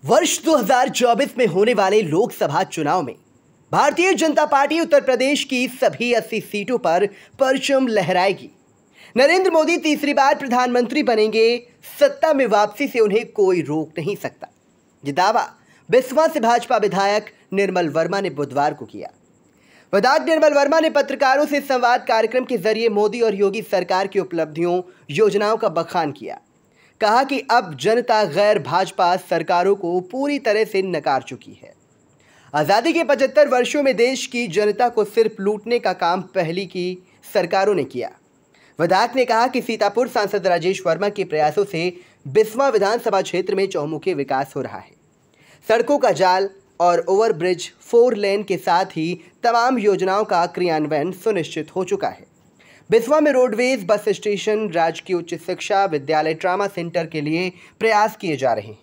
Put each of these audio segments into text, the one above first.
वर्ष 2024 में होने वाले लोकसभा चुनाव में भारतीय जनता पार्टी उत्तर प्रदेश की सभी 80 सीटों पर परचम लहराएगी। नरेंद्र मोदी तीसरी बार प्रधानमंत्री बनेंगे। सत्ता में वापसी से उन्हें कोई रोक नहीं सकता। ये दावा बिस्वा से भाजपा विधायक निर्मल वर्मा ने बुधवार को किया। विधायक निर्मल वर्मा ने पत्रकारों से संवाद कार्यक्रम के जरिए मोदी और योगी सरकार की उपलब्धियों, योजनाओं का बखान किया। कहा कि अब जनता गैर भाजपा सरकारों को पूरी तरह से नकार चुकी है। आज़ादी के 75 वर्षों में देश की जनता को सिर्फ लूटने का काम पहली की सरकारों ने किया। विधायक ने कहा कि सीतापुर सांसद राजेश वर्मा के प्रयासों से बिस्वा विधानसभा क्षेत्र में चौमुखी विकास हो रहा है। सड़कों का जाल और ओवरब्रिज 4 लेन के साथ ही तमाम योजनाओं का क्रियान्वयन सुनिश्चित हो चुका है। बिस्वा में रोडवेज, बस स्टेशन, राजकीय उच्च शिक्षा विद्यालय, ट्रामा सेंटर के लिए प्रयास किए जा रहे हैं।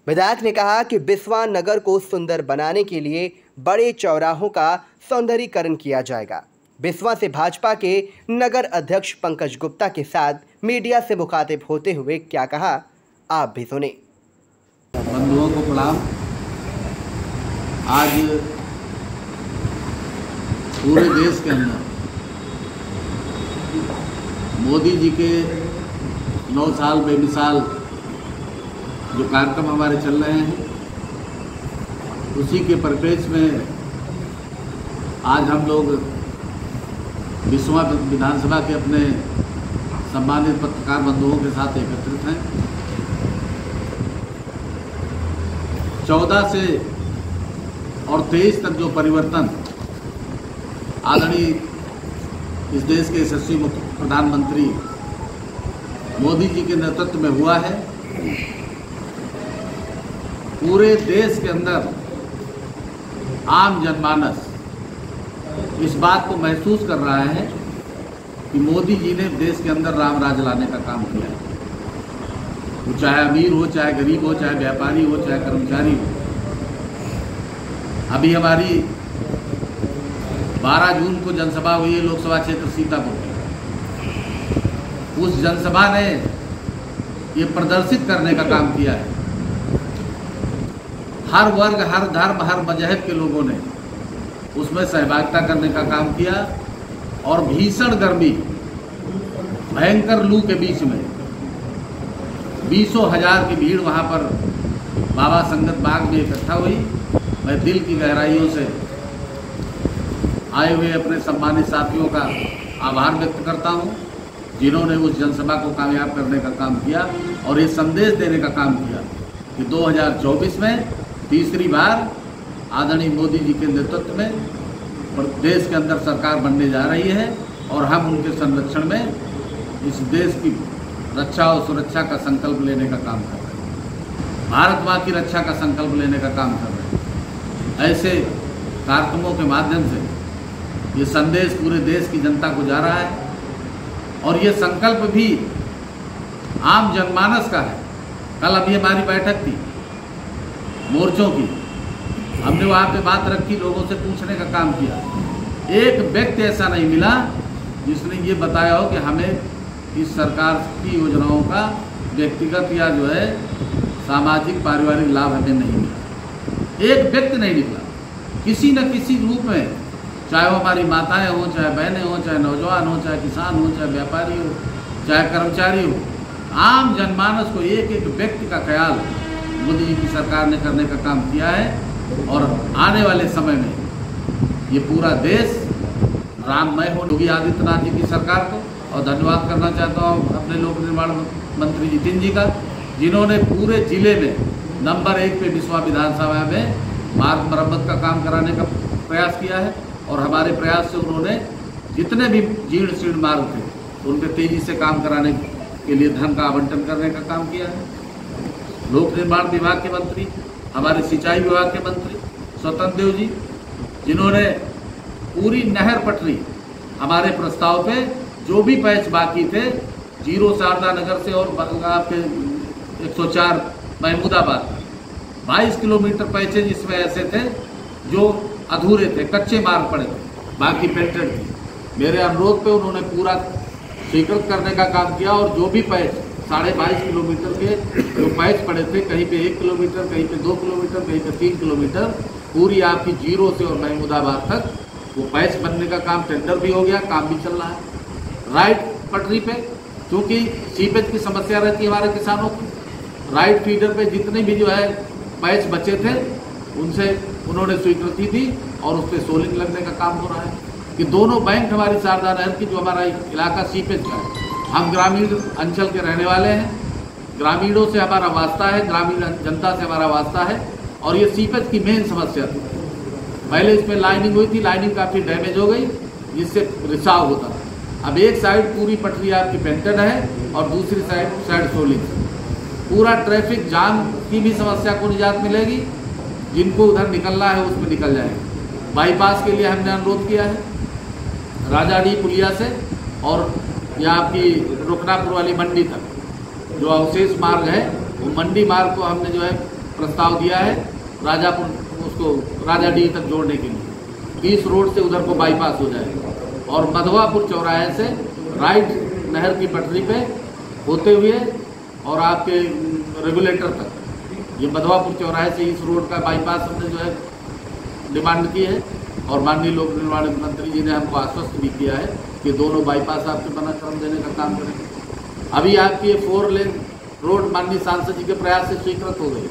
विधायक ने कहा कि बिस्वा नगर को सुंदर बनाने के लिए बड़े चौराहों का सौंदर्यीकरण किया जाएगा। बिस्वा से भाजपा के नगर अध्यक्ष पंकज गुप्ता के साथ मीडिया से मुखातिब होते हुए क्या कहा, आप भी सुने। बंधुओं को प्रणाम। आज पूरे देश के अंदर मोदी जी के 9 साल बेमिसाल जो कार्यक्रम हमारे चल रहे हैं, उसी के परिप्रेक्ष्य में आज हम लोग बिस्वा विधानसभा के अपने सम्मानित पत्रकार बंधुओं के साथ एकत्रित हैं। 14 से और 23 तक जो परिवर्तन आदरणीय इस देश के यशस्वी प्रधानमंत्री मोदी जी के नेतृत्व में हुआ है, पूरे देश के अंदर आम जनमानस इस बात को महसूस कर रहा है कि मोदी जी ने देश के अंदर राम राज लाने का काम किया है। वो चाहे अमीर हो, चाहे गरीब हो, चाहे व्यापारी हो, चाहे कर्मचारी हो। अभी हमारी 12 जून को जनसभा हुई है लोकसभा क्षेत्र सीतापुर। उस जनसभा ने ये प्रदर्शित करने का काम किया है। हर वर्ग, हर धर्म, हर मजहब के लोगों ने उसमें सहभागिता करने का काम किया और भीषण गर्मी, भयंकर लू के बीच में 20,000 की भीड़ वहाँ पर बाबा संगत बाग में इकट्ठा हुई। मैं दिल की गहराइयों से आए हुए अपने सम्मानित साथियों का आभार व्यक्त करता हूँ, जिन्होंने उस जनसभा को कामयाब करने का काम किया और ये संदेश देने का काम किया कि 2024 में तीसरी बार आदरणीय मोदी जी के नेतृत्व में देश के अंदर सरकार बनने जा रही है और हम उनके संरक्षण में इस देश की रक्षा और सुरक्षा का संकल्प लेने का काम कर रहे हैं। भारत माँ की रक्षा का संकल्प लेने का काम कर रहे हैं। ऐसे कार्यक्रमों के माध्यम से ये संदेश पूरे देश की जनता को जा रहा है और ये संकल्प भी आम जनमानस का है। कल अभी हमारी बैठक थी मोर्चों की, हमने वहाँ पे बात रखी, लोगों से पूछने का काम किया। एक व्यक्ति ऐसा नहीं मिला जिसने ये बताया हो कि हमें इस सरकार की योजनाओं का व्यक्तिगत या जो है सामाजिक पारिवारिक लाभ हमें नहीं मिला। एक व्यक्ति नहीं निकला किसी न किसी रूप में, चाहे वो हमारी माताएं हों, चाहे बहनें हों, चाहे नौजवान हों, चाहे किसान हों, चाहे व्यापारी हो, चाहे कर्मचारी हो। आम जनमानस को एक एक व्यक्ति का ख्याल मोदी जी की सरकार ने करने का काम किया है और आने वाले समय में ये पूरा देश राममय हो। योगी आदित्यनाथ जी की सरकार को और धन्यवाद करना चाहता हूँ अपने लोक निर्माण मंत्री जितिन जी का, जिन्होंने पूरे जिले में नंबर 1 पे बिस्वा विधानसभा में मार्ग मरम्मत का काम कराने का प्रयास किया है और हमारे प्रयास से उन्होंने जितने भी जीर्ण शीर्ण मार्ग थे उन पर तेजी से काम कराने के लिए धन का आवंटन करने का काम किया है। लोक निर्माण विभाग के मंत्री, हमारे सिंचाई विभाग के मंत्री स्वतंत्र देव जी, जिन्होंने पूरी नहर पटरी हमारे प्रस्ताव पे जो भी पैच बाकी थे, 0 शारदा नगर से और आपके 104 महमूदाबाद 22 किलोमीटर पैचेज इसमें ऐसे थे जो अधूरे थे, कच्चे मार्ग पड़े थे, बाकी पेंटेड थे। मेरे अनुरोध पे उन्होंने पूरा स्वीकृत करने का काम किया और जो भी पैच 22.5 किलोमीटर के जो पैच पड़े थे, कहीं पे 1 किलोमीटर, कहीं पे 2 किलोमीटर, कहीं पे 3 किलोमीटर, पूरी आपकी जीरो से और महमूदाबाद तक वो पैच बनने का काम टेंडर भी हो गया, काम भी चल रहा है। राइट पटरी पे क्योंकि सीपेज की समस्या रहती है हमारे किसानों की, राइट फीडर पे जितने भी जो है पैच बचे थे उनसे उन्होंने स्वीकृति दी और उस पर सोलिंग लगने का काम हो रहा है कि दोनों बैंक हमारी शारदा नहर की जो हमारा इलाका सीपेज का है, हम ग्रामीण अंचल के रहने वाले हैं, ग्रामीणों से हमारा वास्ता है, ग्रामीण जनता से हमारा वास्ता है और ये सीपेज की मेन समस्या थी। पहले इसमें लाइनिंग हुई थी, लाइनिंग काफ़ी डैमेज हो गई जिससे रिसाव होता था। अब एक साइड पूरी पटरी आपकी पेंटेड है और दूसरी साइड सोलिंग से पूरा ट्रैफिक जाम की भी समस्या को निजात मिलेगी, जिनको उधर निकलना है उसमें निकल जाएंगे। बाईपास के लिए हमने अनुरोध किया है राजाडी पुलिया से और या आपकी रुकनापुर वाली मंडी तक जो अवशेष मार्ग है वो मंडी मार्ग को हमने जो है प्रस्ताव दिया है राजापुर उसको राजाडी तक जोड़ने के लिए। 20 रोड से उधर को बाईपास हो जाएगा और मधवापुर चौराहे से राइट नहर की पटरी पे होते हुए और आपके रेगुलेटर तक ये मधवापुर चौराहे से इस रोड का बाईपास हमने जो है डिमांड की है और माननीय लोक निर्माण मंत्री जी ने हमको आश्वस्त भी किया है कि दोनों बाईपास आपके बना क्रम देने का काम करेंगे। अभी आपकी ये 4 लेन रोड माननीय सांसद जी के प्रयास से स्वीकृत हो गई,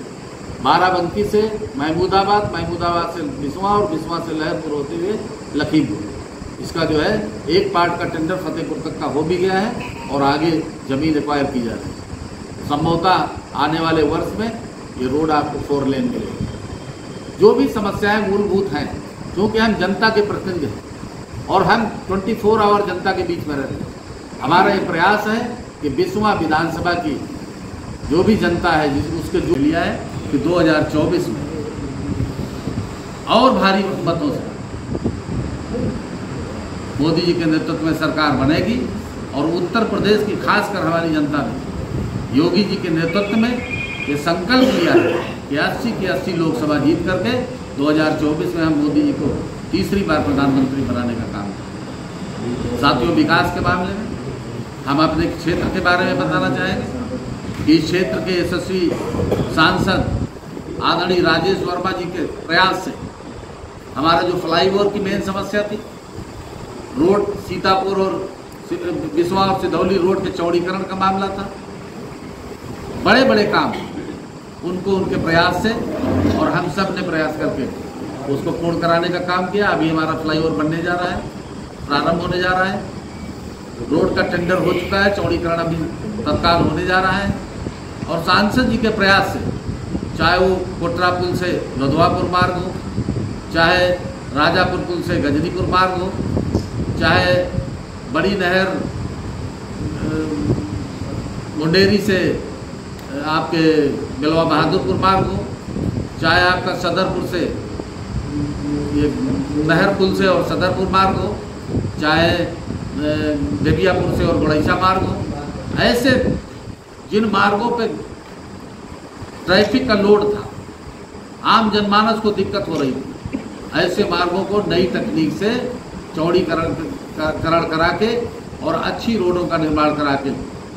बाराबंकी से महमूदाबाद, महमूदाबाद से बिस्वा और बिस्वा से लहरपुर होते हुए लखीमपुर। इसका जो है एक पार्ट का टेंडर फतेहपुर तक का हो भी गया है और आगे जमीन एक्वायर की जा रही है। संभवतः आने वाले वर्ष में ये रोड आपको 4 लेन मिलेगी। जो भी समस्याएं मूलभूत हैं, क्योंकि हम जनता के प्रतिनिधि हैं और हम 24 आवर जनता के बीच में रहते हैं। हमारा ये प्रयास है कि बिस्वा विधानसभा की जो भी जनता है उसके जो लिया है कि 2024 में और भारी मतों से मोदी जी के नेतृत्व में सरकार बनेगी और उत्तर प्रदेश की खासकर हमारी जनता ने योगी जी के नेतृत्व में ये संकल्प लिया है कि 80 की 80 लोकसभा जीत करके 2024 में हम मोदी जी को तीसरी बार प्रधानमंत्री बनाने का काम करें। साथियों, विकास के मामले में हम अपने क्षेत्र के बारे में बताना चाहेंगे कि इस क्षेत्र के यशस्वी सांसद आदरणीय राजेश वर्मा जी के प्रयास से हमारा जो फ्लाईओवर की मेन समस्या थी, रोड सीतापुर और बिस्वा और सिधौली रोड के चौड़ीकरण का मामला था, बड़े बड़े काम उनको उनके प्रयास से और हम सब ने प्रयास करके उसको पूर्ण कराने का काम किया। अभी हमारा फ्लाईओवर बनने जा रहा है, प्रारंभ होने जा रहा है, रोड का टेंडर हो चुका है, चौड़ीकरण अभी तत्काल होने जा रहा है और सांसद जी के प्रयास से चाहे वो कोटरा पुल से लधवापुर मार्ग हो, चाहे राजापुर पुल से गजनीपुर मार्ग हो, चाहे बड़ी नहर मुंडेरी से आपके बिलवा बहादुरपुर मार्ग हो, चाहे आपका सदरपुर से ये नहर पुल से और सदरपुर मार्ग हो, चाहे देवियापुर से और गड़ैचा मार्ग हो, ऐसे जिन मार्गों पे ट्रैफिक का लोड था, आम जनमानस को दिक्कत हो रही थी, ऐसे मार्गों को नई तकनीक से चौड़ीकरण करा के और अच्छी रोडों का निर्माण करा के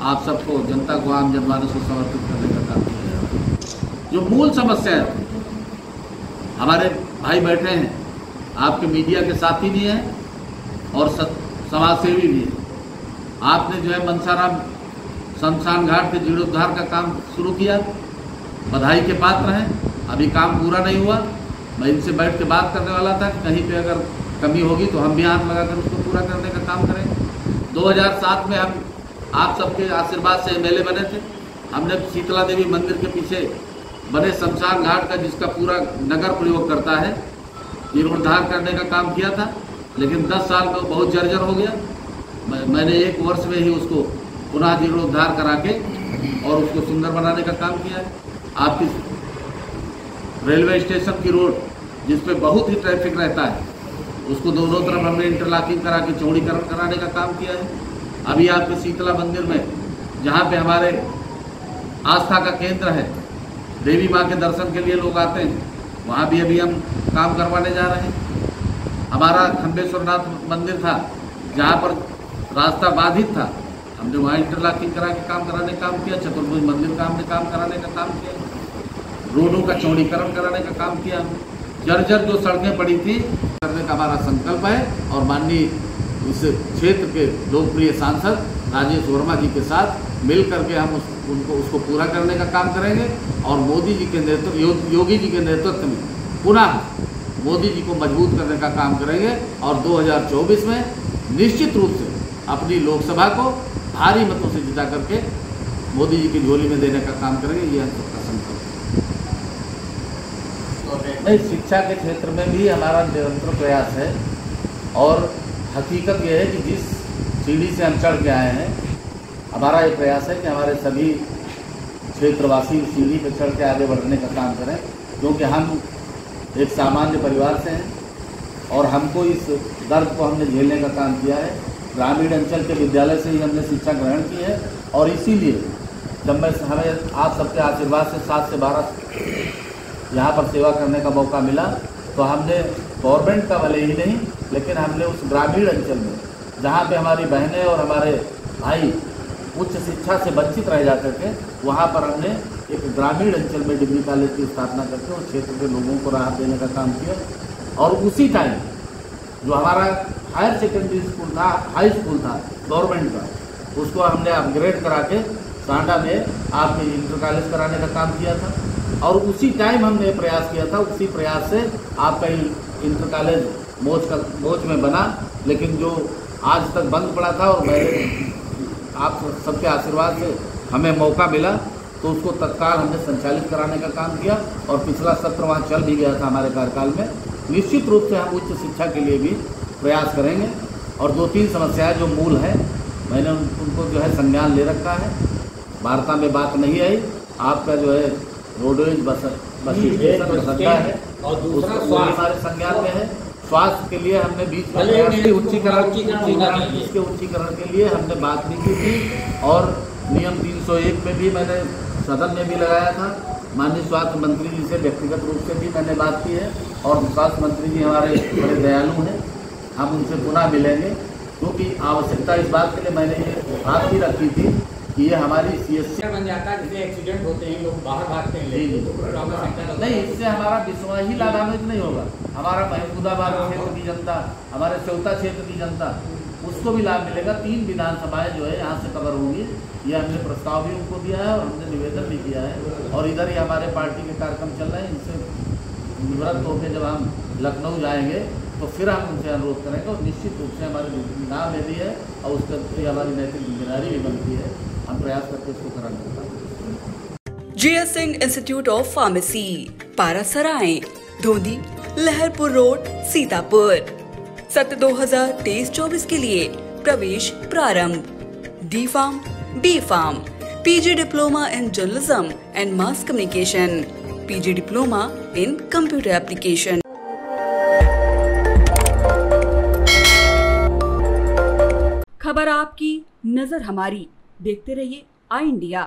आप सबको, जनता को, आम जनमानस को समर्पित करने का काम किया जाएगा। जो मूल समस्या है, हमारे भाई बैठे हैं, आपके मीडिया के साथी भी हैं और समाज सेवी भी हैं। आपने जो है मनसाराम शमशान घाट के जीर्णोद्धार का काम शुरू किया, बधाई के पात्र हैं। अभी काम पूरा नहीं हुआ, मैं इनसे बैठ के बात करने वाला था कि कहीं पे अगर कमी होगी तो हम भी हाथ लगाकर उसको पूरा करने का काम करेंगे। 2007 में हम आप सबके आशीर्वाद से MLA बने थे। हमने शीतला देवी मंदिर के पीछे बने शमशान घाट का, जिसका पूरा नगर प्रयोग करता है, जीर्णोद्धार करने का काम किया था, लेकिन 10 साल में बहुत जर्जर हो गया। मैंने 1 वर्ष में ही उसको पुनः जीर्णोद्धार करा के और उसको सुंदर बनाने का काम किया है। आपकी रेलवे स्टेशन की रोड जिस पे बहुत ही ट्रैफिक रहता है, उसको दोनों तरफ हमने इंटरलॉकिंग करा के चौड़ीकरण कराने का काम किया है। अभी आपके शीतला मंदिर में, जहाँ पे हमारे आस्था का केंद्र है, देवी माँ के दर्शन के लिए लोग आते हैं, वहाँ भी अभी हम काम करवाने जा रहे हैं। हमारा खंडेश्वरनाथ मंदिर था, जहाँ पर रास्ता बाधित था, हमने वहाँ इंटरलॉकिंग करा के काम कराने का काम किया, चतुर्भुज मंदिर का हमने काम कराने का काम किया, रोडों का चौड़ीकरण कराने का काम किया। जर्जर जो सड़कें पड़ी थी करने का हमारा संकल्प है और माननीय इस क्षेत्र के लोकप्रिय सांसद राजेश वर्मा जी के साथ मिल करके हम उसको पूरा करने का काम करेंगे और मोदी जी के नेतृत्व योगी जी के नेतृत्व में पुनः मोदी जी को मजबूत करने का काम करेंगे और 2024 में निश्चित रूप से अपनी लोकसभा को भारी मतों से जिता करके मोदी जी की झोली में देने का काम करेंगे। ये हम सबका संकल्प है। नहीं, शिक्षा के क्षेत्र में भी हमारा निरंतर प्रयास है और हकीकत यह है कि जिस सीढ़ी से हम चढ़ के आए हैं, हमारा ये प्रयास है कि हमारे सभी क्षेत्रवासी सीढ़ी पर चढ़ के आगे बढ़ने का काम करें, क्योंकि हम एक सामान्य परिवार से हैं और हमको इस दर्द को हमने झेलने का काम किया है। ग्रामीण अंचल के विद्यालय से ही हमने शिक्षा ग्रहण की है और इसीलिए जब हमें आप सबके आशीर्वाद से 7 से 12 यहाँ पर सेवा करने का मौका मिला तो हमने गवर्नमेंट का भले ही नहीं, लेकिन हमने उस ग्रामीण अंचल में जहाँ पे हमारी बहनें और हमारे भाई उच्च शिक्षा से वंचित रह जाते थे, वहाँ पर हमने एक ग्रामीण अंचल में डिग्री कॉलेज की स्थापना करके उस क्षेत्र के लोगों को राहत देने का काम किया। और उसी टाइम जो हमारा हायर सेकेंडरी स्कूल था, हाई स्कूल था गवर्नमेंट का, उसको हमने अपग्रेड करा के सांडा में आपने इंटर कॉलेज कराने का काम किया था और उसी टाइम हमने प्रयास किया था। उसी प्रयास से आपका इंटर कॉलेज मोच में बना, लेकिन जो आज तक बंद पड़ा था और मैंने आप सबके आशीर्वाद से हमें मौका मिला तो उसको तत्काल हमने संचालित कराने का काम किया और पिछला सत्र वहाँ चल भी गया था हमारे कार्यकाल में। निश्चित रूप से हम उच्च शिक्षा के लिए भी प्रयास करेंगे और 2-3 समस्याएं जो मूल हैं मैंने उनको जो है संज्ञान ले रखा है। वार्ता में बात नहीं आई, आपका जो है रोडवेज बस स्टेशन है और दूसरा हमारे संज्ञान में है। स्वास्थ्य के लिए हमने बीच में उच्चीकरण के लिए हमने बात भी की थी और नियम 301 में भी मैंने सदन में भी लगाया था। माननीय स्वास्थ्य मंत्री जी से व्यक्तिगत रूप से भी मैंने बात की है और स्वास्थ्य मंत्री जी हमारे बड़े दयालु हैं, हम उनसे पुनः मिलेंगे क्योंकि आवश्यकता इस बात के लिए मैंने ये बात भी रखी थी कि ये हमारी CSC बन जाता है, जिससे एक्सीडेंट होते हैं, लोग बाहर भागते हैं। नहीं, इससे हमारा विश्वास ही लाभान्वित नहीं होगा। हमारा महमूदाबाद क्षेत्र की जनता, हमारे चौथा क्षेत्र की जनता, उसको भी लाभ मिलेगा। 3 विधानसभाएं जो है यहाँ से कवर होंगी, ये हमने प्रस्ताव भी उनको दिया है और हमने निवेदन भी किया है और इधर ही हमारे पार्टी के कार्यक्रम चल रहे हैं। इनसे निवृत्त होकर जब हम लखनऊ जाएंगे तो फिर हम उनसे अनुरोध करेंगे और निश्चित रूप से हमारी नाम में भी है और उसके लिए हमारी नैतिक जिम्मेदारी भी बनती है, हम प्रयास करके इसको कराने का। GS Singh institute of pharmacy, Parasarai, Dhondi, Laharpur road, Sitapur. सत्र 2023-24 के लिए प्रवेश प्रारंभ। D.Pharm, B.Pharm, PG diploma in journalism and mass communication, PG diploma in computer application. खबर आपकी, नजर हमारी। देखते रहिए आई इंडिया।